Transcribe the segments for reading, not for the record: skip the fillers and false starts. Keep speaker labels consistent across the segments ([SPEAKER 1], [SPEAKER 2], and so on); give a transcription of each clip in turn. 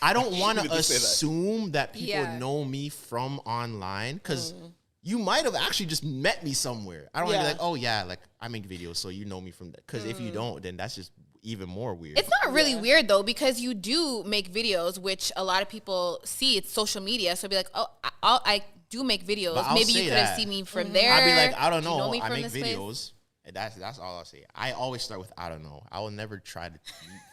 [SPEAKER 1] I don't want to assume that people know me from online because you might have actually just met me somewhere. I don't want to be like, oh yeah, like I make videos, so you know me from that. Because if you don't, then that's just even more weird.
[SPEAKER 2] It's not really weird though, because you do make videos, which a lot of people see. It's social media, so be like, oh, I do make videos. Maybe you could have seen me from there.
[SPEAKER 1] I'd be like, I don't know.
[SPEAKER 2] You know me
[SPEAKER 1] I
[SPEAKER 2] from
[SPEAKER 1] make
[SPEAKER 2] this
[SPEAKER 1] videos. And that's all I'll say. I always start with I don't know. I will never try to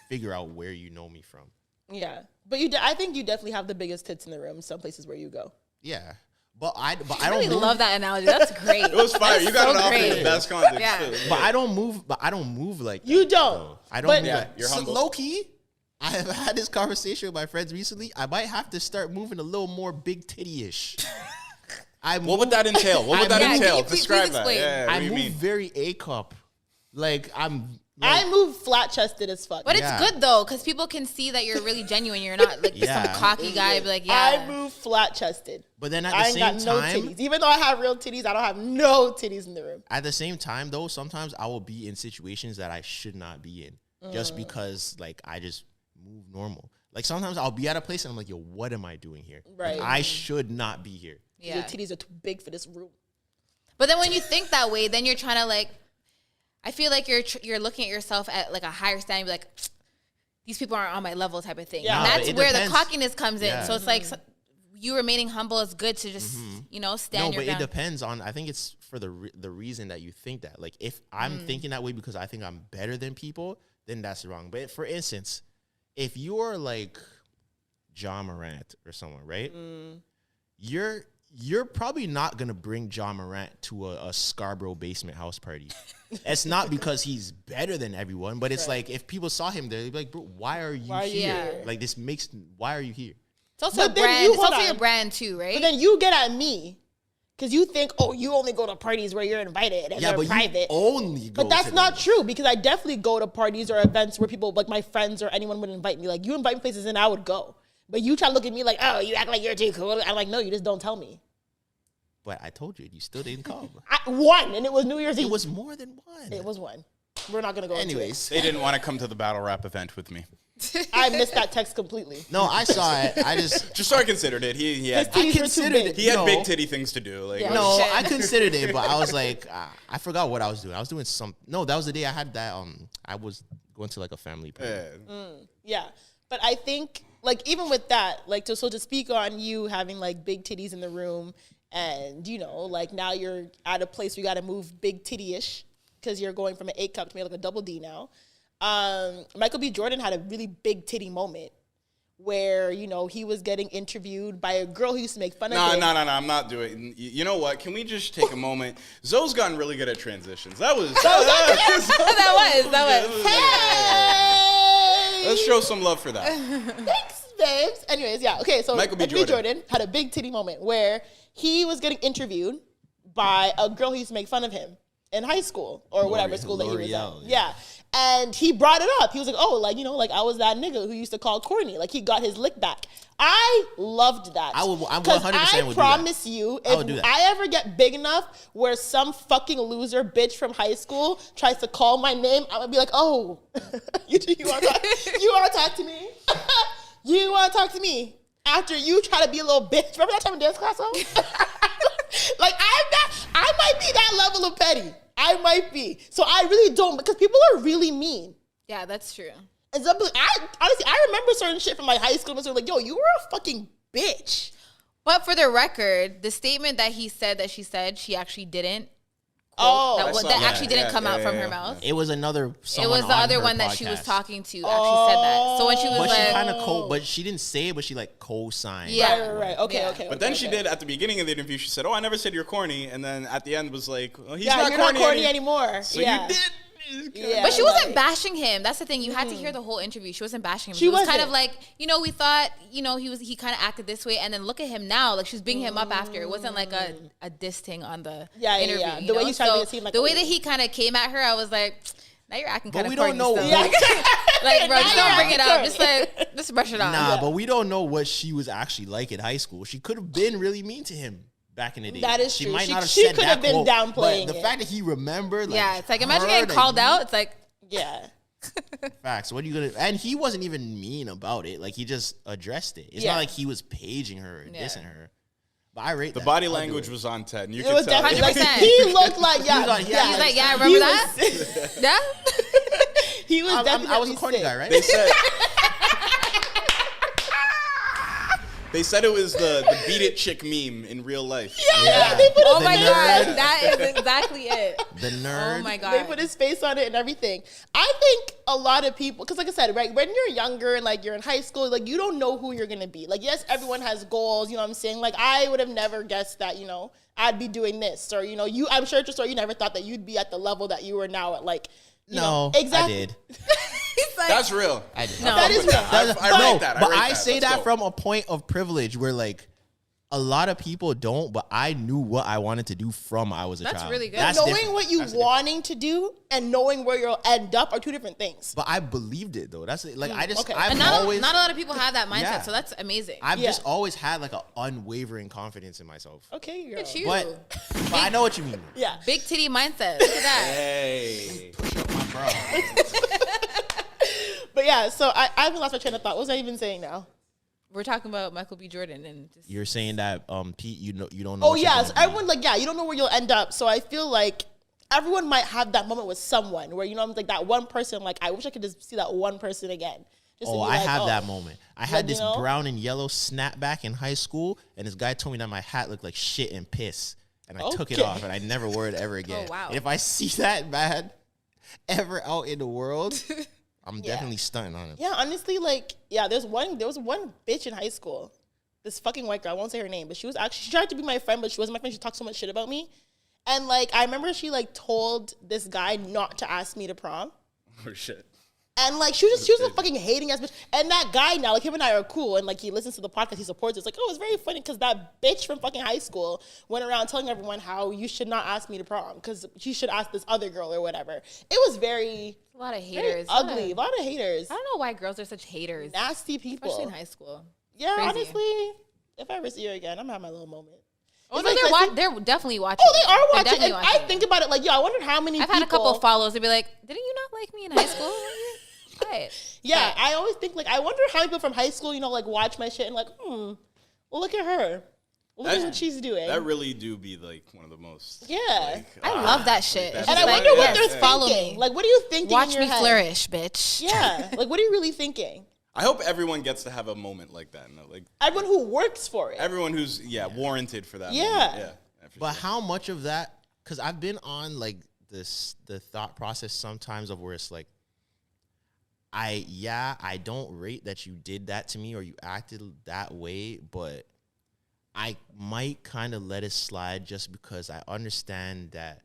[SPEAKER 1] figure out where you know me from.
[SPEAKER 3] Yeah, but I think you definitely have the biggest tits in the room. Some places where you go.
[SPEAKER 1] Yeah. But I
[SPEAKER 2] really love that analogy. That's great.
[SPEAKER 4] It was fire. You got it off in the best context.
[SPEAKER 2] Yeah.
[SPEAKER 1] But I don't move like that.
[SPEAKER 3] You don't.
[SPEAKER 1] I don't move
[SPEAKER 4] like you're humble.
[SPEAKER 1] Low key, I have had this conversation with my friends recently. I might have to start moving a little more big titty-ish.
[SPEAKER 4] What would that entail? Describe that. Yeah,
[SPEAKER 1] I move very A-cup. Like
[SPEAKER 3] I move flat-chested as fuck.
[SPEAKER 2] But it's good, though, because people can see that you're really genuine. You're not, like, some cocky guy. Be like,
[SPEAKER 3] I move flat-chested.
[SPEAKER 1] But then at the same time... I ain't got no
[SPEAKER 3] titties. Even though I have real titties, I don't have no titties in the room.
[SPEAKER 1] At the same time, though, sometimes I will be in situations that I should not be in. Just because, like, I just move normal. Like, sometimes I'll be at a place and I'm like, yo, what am I doing here?
[SPEAKER 3] Right.
[SPEAKER 1] Like, I should not be here.
[SPEAKER 3] Yeah. Your titties are too big for this room.
[SPEAKER 2] But then when you think that way, then you're trying to, like... I feel like you're looking at yourself at like a higher standard, like these people aren't on my level type of thing.
[SPEAKER 3] Yeah.
[SPEAKER 2] And that's where the cockiness comes in. So it's like you remaining humble is good to just stand your ground.
[SPEAKER 1] It depends on. I think it's for the reason that you think that. Like if I'm thinking that way because I think I'm better than people, then that's wrong. But for instance, if you're like John Morant or someone, right? You're probably not going to bring John Morant to a Scarborough basement house party. It's not because he's better than everyone, but it's like if people saw him there, they'd be like, bro, why are you here? Like why are you here?
[SPEAKER 2] It's also a brand. It's also your brand too, right?
[SPEAKER 3] But then you get at me because you think, oh, you only go to parties where you're invited and they're private.
[SPEAKER 1] You only go
[SPEAKER 3] but that's not true because I definitely go to parties or events where people, like my friends or anyone would invite me. Like you invite me places and I would go. But you try to look at me like, oh, you act like you're too cool. I'm like, no, you just don't tell me.
[SPEAKER 1] But I told you still didn't come.
[SPEAKER 3] One, and it was New Year's Eve.
[SPEAKER 1] It was more than one.
[SPEAKER 3] It was one. We're not going to go
[SPEAKER 1] anyways.
[SPEAKER 4] They didn't want to come to the battle rap event with me.
[SPEAKER 3] I missed that text completely.
[SPEAKER 1] No, I saw it. I just
[SPEAKER 4] so I considered it. He had
[SPEAKER 3] big
[SPEAKER 4] titty things to do. Like
[SPEAKER 1] no, I considered it, but I was like, I forgot what I was doing. I was doing some. No, that was the day I had that. I was going to like a family party.
[SPEAKER 3] Yeah, but I think like even with that, like so to speak on you having like big titties in the room. And, like now you're at a place where you got to move big titty-ish because you're going from an 8 cup to maybe like a double D now. Michael B. Jordan had a really big titty moment where, he was getting interviewed by a girl who used to make fun of him.
[SPEAKER 4] No, I'm not doing it. You know what? Can we just take a moment? Zoe's gotten really good at transitions. That was. Hey! Let's show some love for that.
[SPEAKER 3] Thanks, babes. Anyways, yeah. Okay, so Michael B. Jordan had a big titty moment where he was getting interviewed by a girl who used to make fun of him in high school or whatever school that he was at. Yeah. And he brought it up. He was like, oh, like, like I was that nigga who used to call Corny. Like he got his lick back. I loved that.
[SPEAKER 1] I'm 100%
[SPEAKER 3] I promise you, if I ever get big enough where some fucking loser bitch from high school tries to call my name, I'm gonna be like, oh, you want to talk to me? You want to talk to me? After you try to be a little bitch. Remember that time in dance class? Like, I might be that level of petty. I might be. So I really don't, because people are really mean.
[SPEAKER 2] Yeah, that's true.
[SPEAKER 3] And so, I remember certain shit from my high school. And like, yo, you were a fucking bitch.
[SPEAKER 2] But for the record, the statement that he said that she actually didn't. That actually didn't come out from her mouth.
[SPEAKER 1] It was another.
[SPEAKER 2] It was the other one that she was talking to actually said that. So when she was
[SPEAKER 1] she kind of but she didn't say it, but she like co-signed.
[SPEAKER 2] Yeah,
[SPEAKER 3] right. Okay.
[SPEAKER 4] But then she did at the beginning of the interview. She said, "Oh, I never said you're corny," and then at the end was like, "Well, you're not corny anymore." So you did.
[SPEAKER 2] Yeah, but she wasn't bashing him. That's the thing. You had to hear the whole interview. She wasn't bashing him. She was kind of like, we thought, he kind of acted this way, and then look at him now. Like she was bigging him up after. It wasn't like a diss thing on the interview. Yeah.
[SPEAKER 3] The way he's trying to seem like
[SPEAKER 2] the way that he kind of came at her, I was like, now you're acting kind of.
[SPEAKER 1] But we don't know.
[SPEAKER 2] Like, bro, just don't bring it up. Just brush it off.
[SPEAKER 1] Nah, but we don't know what she was actually like in high school. She could have been really mean to him. Back in the day.
[SPEAKER 3] That is
[SPEAKER 1] she
[SPEAKER 3] true.
[SPEAKER 1] Might not have
[SPEAKER 3] she
[SPEAKER 1] said
[SPEAKER 3] could have been downplaying
[SPEAKER 1] but the fact that he remembered,
[SPEAKER 2] it's like imagine getting called out. It's like,
[SPEAKER 3] yeah.
[SPEAKER 1] Facts. What are you gonna? And he wasn't even mean about it. Like he just addressed it. It's not like he was paging her or dissing her. But I rate
[SPEAKER 4] the body language was on 10. You
[SPEAKER 3] could
[SPEAKER 4] tell.
[SPEAKER 3] Like, he looked like
[SPEAKER 2] He's like, yeah, I remember that. Yeah.
[SPEAKER 3] He was definitely.
[SPEAKER 1] I was a corny guy, right?
[SPEAKER 4] They said it was the beat it chick meme in real life.
[SPEAKER 3] Yeah.
[SPEAKER 2] Oh my God, that is exactly it.
[SPEAKER 1] The nerd.
[SPEAKER 2] Oh my God.
[SPEAKER 3] They put his face on it and everything. I think a lot of people, because like I said, right, when you're younger and like you're in high school, like you don't know who you're gonna be. Like, yes, everyone has goals. You know what I'm saying? Like, I would have never guessed that, you know, I'd be doing this, or you know, I'm sure at your story, you never thought that you'd be at the level that you were now at. Like, you know, exactly.
[SPEAKER 1] I did.
[SPEAKER 2] Like,
[SPEAKER 4] that's real.
[SPEAKER 1] I did.
[SPEAKER 2] No.
[SPEAKER 3] That is real.
[SPEAKER 1] I say that from a point of privilege where like a lot of people don't, but I knew what I wanted to do from I was a child.
[SPEAKER 2] That's really good.
[SPEAKER 3] Knowing different. What you wanting to do and knowing where you'll end up are two different things.
[SPEAKER 1] But I believed it though. That's like I just
[SPEAKER 2] and not a lot of people have that mindset, so that's amazing.
[SPEAKER 1] I've just always had like an unwavering confidence in myself.
[SPEAKER 3] Okay, girl.
[SPEAKER 2] Look at you.
[SPEAKER 1] But I know what you mean.
[SPEAKER 3] Yeah.
[SPEAKER 2] Big titty mindset. Look at that.
[SPEAKER 4] Hey.
[SPEAKER 1] Push up my bro.
[SPEAKER 3] But yeah, so I haven't lost my train of thought. What was I even saying now?
[SPEAKER 2] We're talking about Michael B. Jordan and just
[SPEAKER 1] You're saying that Pete, you don't know.
[SPEAKER 3] Oh yes, everyone like you don't know where you'll end up. So I feel like everyone might have that moment with someone where I'm like that one person. Like I wish I could just see that one person again.
[SPEAKER 1] I have that moment. I had this brown and yellow snapback in high school, and this guy told me that my hat looked like shit and piss, and I took it off, and I never wore it ever again.
[SPEAKER 2] Oh wow!
[SPEAKER 1] And if I see that man ever out in the world. I'm definitely stunting on him.
[SPEAKER 3] Yeah, honestly, like, there was one bitch in high school. This fucking white girl, I won't say her name, but she tried to be my friend, but she wasn't my friend. She talked so much shit about me. And, like, I remember she, like, told this guy not to ask me to prom.
[SPEAKER 4] Oh, shit.
[SPEAKER 3] And, like, she was a fucking hating ass bitch. And that guy now, like, him and I are cool. And, like, he listens to the podcast. He supports it. It's like, oh, it's very funny because that bitch from fucking high school went around telling everyone how you should not ask me to prom because you should ask this other girl or whatever. It was very...
[SPEAKER 2] A lot of haters.
[SPEAKER 3] Ugly. A lot of haters.
[SPEAKER 2] I don't know why girls are such haters.
[SPEAKER 3] Nasty people.
[SPEAKER 2] Especially in high school.
[SPEAKER 3] Yeah,
[SPEAKER 2] Crazy.
[SPEAKER 3] Honestly, if I ever see her again, I'm going to have my little moment.
[SPEAKER 2] Oh, no, they're definitely watching.
[SPEAKER 3] Oh, they are watching. And I think about it like, I wonder how many
[SPEAKER 2] I've had a couple of follows. They'd be like, didn't you not like me in high school? Right.
[SPEAKER 3] Yeah, I always think, like, I wonder how people from high school, like, watch my shit and like, well, look at her. Look at what she's doing.
[SPEAKER 4] That really do be, like, one of the most.
[SPEAKER 3] Yeah.
[SPEAKER 4] Like,
[SPEAKER 2] I love that shit.
[SPEAKER 3] And I wonder what they're thinking. Like, what are you thinking
[SPEAKER 2] Watch
[SPEAKER 3] in your
[SPEAKER 2] me
[SPEAKER 3] head?
[SPEAKER 2] flourish, bitch.
[SPEAKER 3] Yeah. Like, what are you really thinking?
[SPEAKER 4] I hope everyone gets to have a moment like that. No? Like
[SPEAKER 3] everyone who works for it.
[SPEAKER 4] Everyone who's, warranted for that
[SPEAKER 3] Yeah.
[SPEAKER 4] moment. Yeah.
[SPEAKER 1] But how much of that, because I've been on, like, the thought process sometimes of where it's like, I don't rate that you did that to me or you acted that way, but I might kind of let it slide just because I understand that,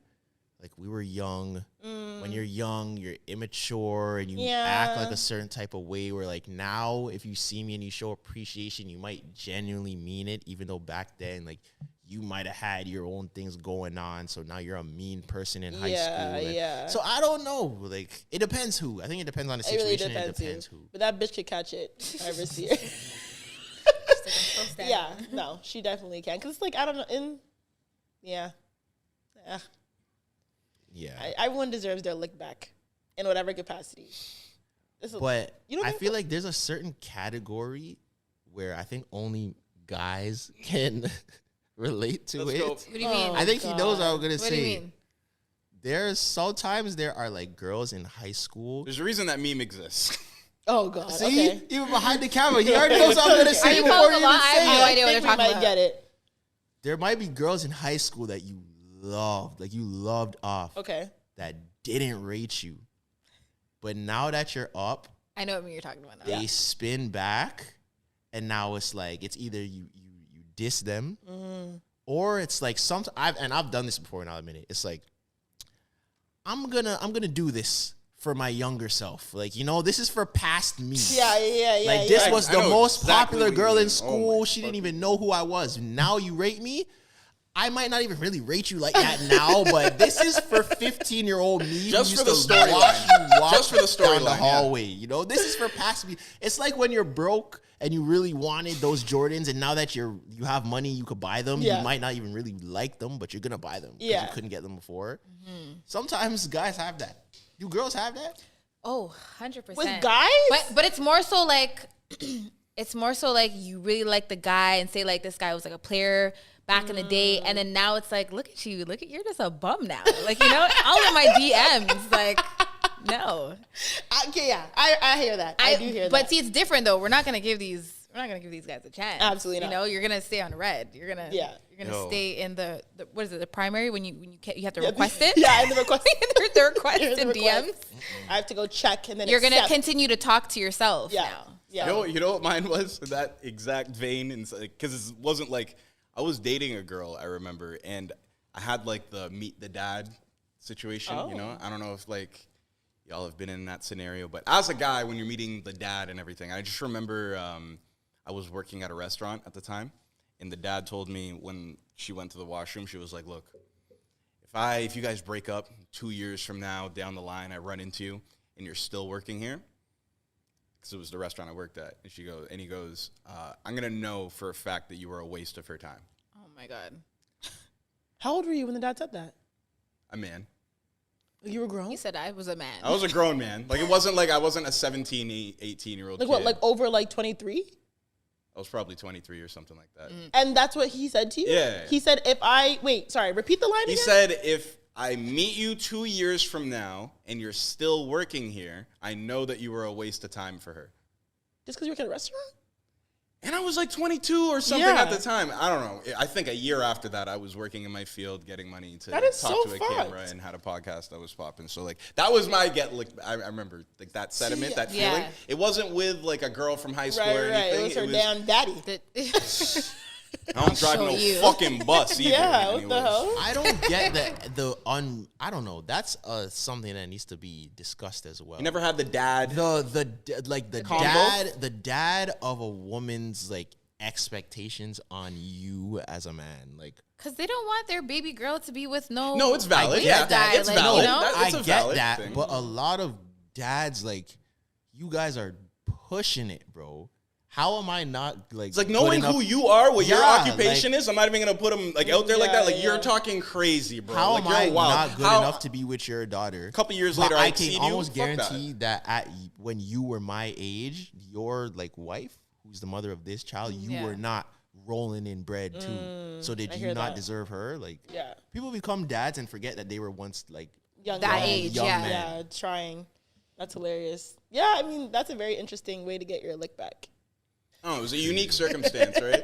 [SPEAKER 1] like, we were young. When you're young, you're immature and you act like a certain type of way where, like, now if you see me and you show appreciation, you might genuinely mean it, even though back then, like, you might have had your own things going on, so now you're a mean person in high school.
[SPEAKER 3] Yeah.
[SPEAKER 1] So I don't know. Like, it depends who. I think it depends on the situation. It depends who.
[SPEAKER 3] But that bitch could catch it if I ever see her. Yeah, no, she definitely can. Because it's like, I don't know. Yeah. Everyone deserves their lick back in whatever capacity.
[SPEAKER 1] But I feel like there's a certain category where I think only guys can relate to it.
[SPEAKER 2] What do you mean?
[SPEAKER 1] I think he knows what I'm gonna say.
[SPEAKER 2] What do you mean?
[SPEAKER 1] There's sometimes there are, like, girls in high school.
[SPEAKER 4] There's a reason that meme exists.
[SPEAKER 3] Oh God!
[SPEAKER 1] See,
[SPEAKER 3] okay.
[SPEAKER 1] even behind the camera, he already knows what I'm gonna say.
[SPEAKER 2] I have no idea what they're talking about.
[SPEAKER 3] Get it.
[SPEAKER 1] There might be girls in high school that you loved, like you loved off.
[SPEAKER 3] Okay.
[SPEAKER 1] That didn't rate you, but now that you're up,
[SPEAKER 2] I know what you're talking about now.
[SPEAKER 1] They spin back, and now it's like it's either you diss them, or it's like I've done this before, and I'll admit it. It's like I'm gonna do this for my younger self. Like, this is for past me.
[SPEAKER 3] Yeah.
[SPEAKER 1] Like, this was the most popular girl in
[SPEAKER 4] Oh
[SPEAKER 1] school. She didn't even know who I was. Now you rate me. I might not even really rate you like that now, but this is for 15-year-old me.
[SPEAKER 4] Just for the
[SPEAKER 1] storyline.
[SPEAKER 4] Just for the storyline.
[SPEAKER 1] Down the hallway. This is for past me. It's like when you're broke and you really wanted those Jordans, and now that you have money, you could buy them.
[SPEAKER 3] Yeah.
[SPEAKER 1] You might not even really like them, but you're gonna buy them because you couldn't get them before. Sometimes guys have that. Do girls have that?
[SPEAKER 2] Oh, 100%.
[SPEAKER 3] With guys?
[SPEAKER 2] But it's more so like you really like the guy and say like this guy was like a player back in the day, and then now it's like, look at you, you're just a bum now. Like, you know, all of my DMs, like, no.
[SPEAKER 3] Okay, yeah, I hear that. I do hear that.
[SPEAKER 2] But see, it's different though. We're not gonna give these guys a chance.
[SPEAKER 3] Absolutely not.
[SPEAKER 2] You know, you're gonna stay on red. You're gonna stay in the what is it? The primary when you have to request it.
[SPEAKER 3] Yeah, in the request.
[SPEAKER 2] the request in DMs.
[SPEAKER 3] I have to go check and then
[SPEAKER 2] you're gonna continue to talk to yourself now.
[SPEAKER 3] Yeah.
[SPEAKER 4] You know what mine was? That exact vein, because it wasn't like I was dating a girl, I remember, and I had like the meet the dad situation. You know, I don't know if like y'all have been in that scenario, but as a guy, when you're meeting the dad and everything, I just remember I was working at a restaurant at the time, and the dad told me when she went to the washroom, she was like, "Look, if you guys break up 2 years from now down the line, I run into you and you're still working here." Because it was the restaurant I worked at. And he goes, I'm going to know for a fact that you were a waste of her time.
[SPEAKER 2] Oh, my God.
[SPEAKER 3] How old were you when the dad said that?
[SPEAKER 4] A man.
[SPEAKER 3] You were grown?
[SPEAKER 2] He said I was a man.
[SPEAKER 4] I was a grown man. Like, it wasn't like I wasn't a 17, 18-year-old
[SPEAKER 3] like
[SPEAKER 4] kid.
[SPEAKER 3] What, like over like 23?
[SPEAKER 4] I was probably 23 or something like that.
[SPEAKER 3] And that's what he said to you?
[SPEAKER 4] Yeah.
[SPEAKER 3] He said, repeat the line again?
[SPEAKER 4] He said, if I meet you 2 years from now and you're still working here, I know that you were a waste of time for her.
[SPEAKER 3] Just because you work at a restaurant?
[SPEAKER 4] And I was like 22 or something at the time. I don't know. I think a year after that, I was working in my field, getting money to talk to a camera and had a podcast that was popping. So like that was my I remember like that sentiment, that feeling. It wasn't with like a girl from high school or anything.
[SPEAKER 3] It was her damn daddy.
[SPEAKER 4] I don't drive no fucking bus either.
[SPEAKER 3] Yeah, what the hell?
[SPEAKER 1] I don't get I don't know. That's something that needs to be discussed as well.
[SPEAKER 4] You never had the dad.
[SPEAKER 1] The dad of a woman's like expectations on you as a man, like.
[SPEAKER 2] Because they don't want their baby girl to be with no.
[SPEAKER 4] No, it's valid.
[SPEAKER 1] Yeah,
[SPEAKER 4] it's valid.
[SPEAKER 2] You know?
[SPEAKER 1] I get that, thing. But a lot of dads, like, you guys are pushing it, bro. How am I not like?
[SPEAKER 4] It's like knowing who you are, what your occupation is. I'm not even gonna put them like out there like that. Like you're talking crazy, bro.
[SPEAKER 1] How
[SPEAKER 4] like,
[SPEAKER 1] am I not good enough to be with your daughter?
[SPEAKER 4] A couple years later,
[SPEAKER 1] I can almost guarantee that when you were my age, your like wife, who's the mother of this child, you were not rolling in bread too. So did you not deserve her? Like, people become dads and forget that they were once like
[SPEAKER 3] young
[SPEAKER 2] age,
[SPEAKER 3] men. Trying. That's hilarious. Yeah, I mean that's a very interesting way to get your lick back.
[SPEAKER 4] Oh, it was a unique circumstance, right?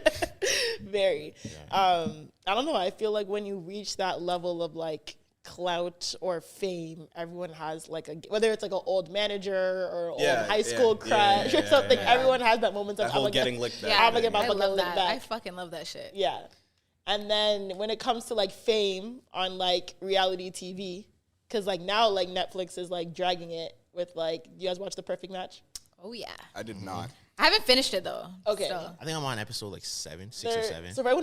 [SPEAKER 3] Very. Yeah. I don't know. I feel like when you reach that level of like clout or fame, everyone has like whether it's like an old manager or old high school crush or something. Everyone has that moment of
[SPEAKER 4] I'm getting licked back.
[SPEAKER 3] I'm gonna get my fucking lick back.
[SPEAKER 2] I fucking love that shit.
[SPEAKER 3] Yeah. And then when it comes to like fame on like reality TV, because like now like Netflix is like dragging it with like, you guys watch The Perfect Match?
[SPEAKER 2] Oh yeah.
[SPEAKER 4] I did not.
[SPEAKER 2] I haven't finished it though.
[SPEAKER 3] Okay.
[SPEAKER 2] So.
[SPEAKER 1] I think I'm on episode like 6 or 7.
[SPEAKER 3] So right when